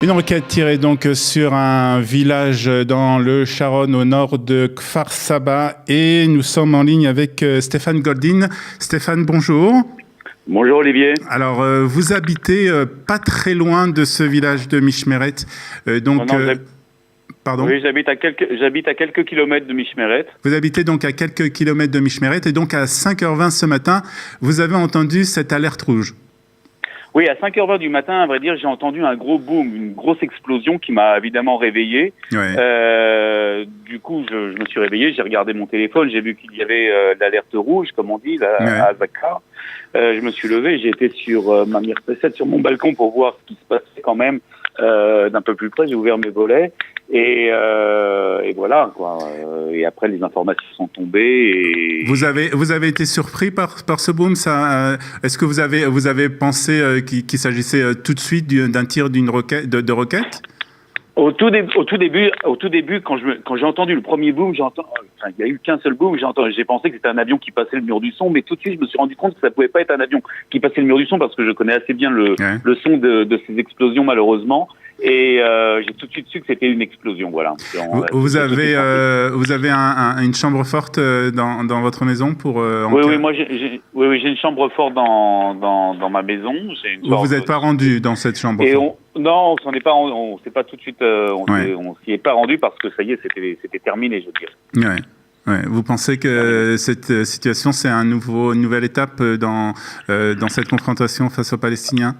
Une requête tirée donc sur un village dans le Sharon au nord de Kfar Saba et nous sommes en ligne avec Stéphane Goldin. Stéphane, bonjour. Bonjour Olivier. Alors, vous habitez pas très loin de ce village de Mishmeret. Pardon. Oui, j'habite à quelques kilomètres de Mishmeret. Vous habitez donc à quelques kilomètres de Mishmeret et donc à 5h20 ce matin, vous avez entendu cette alerte rouge. Oui, à 5h20 du matin, à vrai dire, j'ai entendu un gros boom, une grosse explosion qui m'a évidemment réveillé. Ouais. Du coup, je me suis réveillé, j'ai regardé mon téléphone, j'ai vu qu'il y avait l'alerte rouge, comme on dit, à Zakar. Je me suis levé, j'ai été sur ma Mirpesset, sur mon balcon pour voir ce qui se passait quand même d'un peu plus près. J'ai ouvert mes volets et voilà quoi. Et après, les informations sont tombées. Et... Vous avez été surpris par ce boom, ça est-ce que vous avez pensé qu'il s'agissait tout de suite d'un tir d'une roquette de roquette? Au tout début, quand j'ai entendu le premier boom, il y a eu qu'un seul boom, j'ai pensé que c'était un avion qui passait le mur du son, mais tout de suite, je me suis rendu compte que ça pouvait pas être un avion qui passait le mur du son parce que je connais assez bien le son de ces explosions, malheureusement. Et j'ai tout de suite su que c'était une explosion, voilà. Vous avez une chambre forte dans votre maison pour Oui, moi j'ai une chambre forte dans ma maison. Vous n'êtes pas rendu dans cette chambre forte? Non, on s'est pas tout de suite, on s'y est pas rendu parce que ça y est, c'était terminé, je veux dire. Ouais. Ouais. Vous pensez que cette situation, c'est une nouvelle étape dans cette confrontation face aux Palestiniens?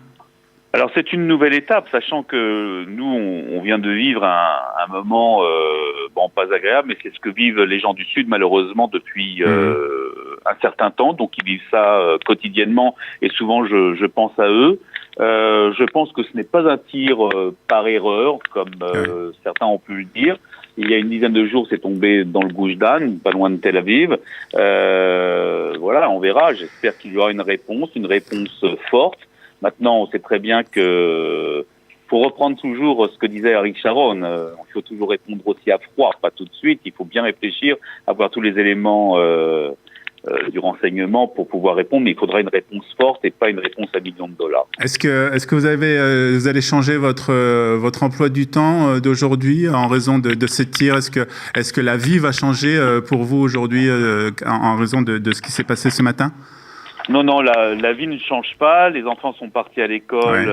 Alors c'est une nouvelle étape, sachant que nous, on vient de vivre un moment, pas agréable, mais c'est ce que vivent les gens du Sud, malheureusement, depuis un certain temps. Donc ils vivent ça quotidiennement, et souvent je pense à eux. Je pense que ce n'est pas un tir par erreur, comme certains ont pu le dire. Il y a une dizaine de jours, c'est tombé dans le Gush Dan, pas loin de Tel Aviv. Voilà, on verra. J'espère qu'il y aura une réponse forte. Maintenant, on sait très bien que, pour reprendre toujours ce que disait Ariel Sharon, il faut toujours répondre aussi à froid, pas tout de suite. Il faut bien réfléchir, avoir tous les éléments du renseignement pour pouvoir répondre, mais il faudra une réponse forte et pas une réponse à millions de dollars. Est-ce que vous allez changer votre emploi du temps d'aujourd'hui en raison de ces tirs? Est-ce que la vie va changer pour vous aujourd'hui en raison de ce qui s'est passé ce matin? Non, la vie ne change pas. Les enfants sont partis à l'école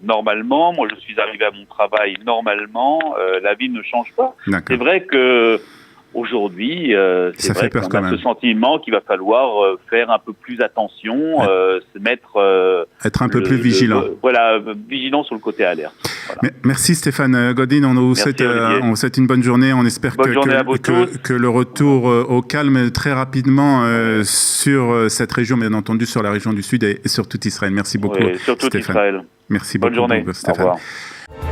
normalement. Moi, je suis arrivé à mon travail normalement. La vie ne change pas. C'est vrai que aujourd'hui, c'est vrai qu'on a ce sentiment qu'il va falloir faire un peu plus attention, se mettre... être un peu plus vigilant. Vigilant sur le côté alerte. Voilà. Merci Stéphane Goldin, on vous souhaite une bonne journée. On espère que le retour au calme très rapidement sur cette région, bien entendu sur la région du Sud et sur tout Israël. Merci beaucoup, sur tout Stéphane. Israël. Merci bonne beaucoup, journée. Stéphane. Au revoir.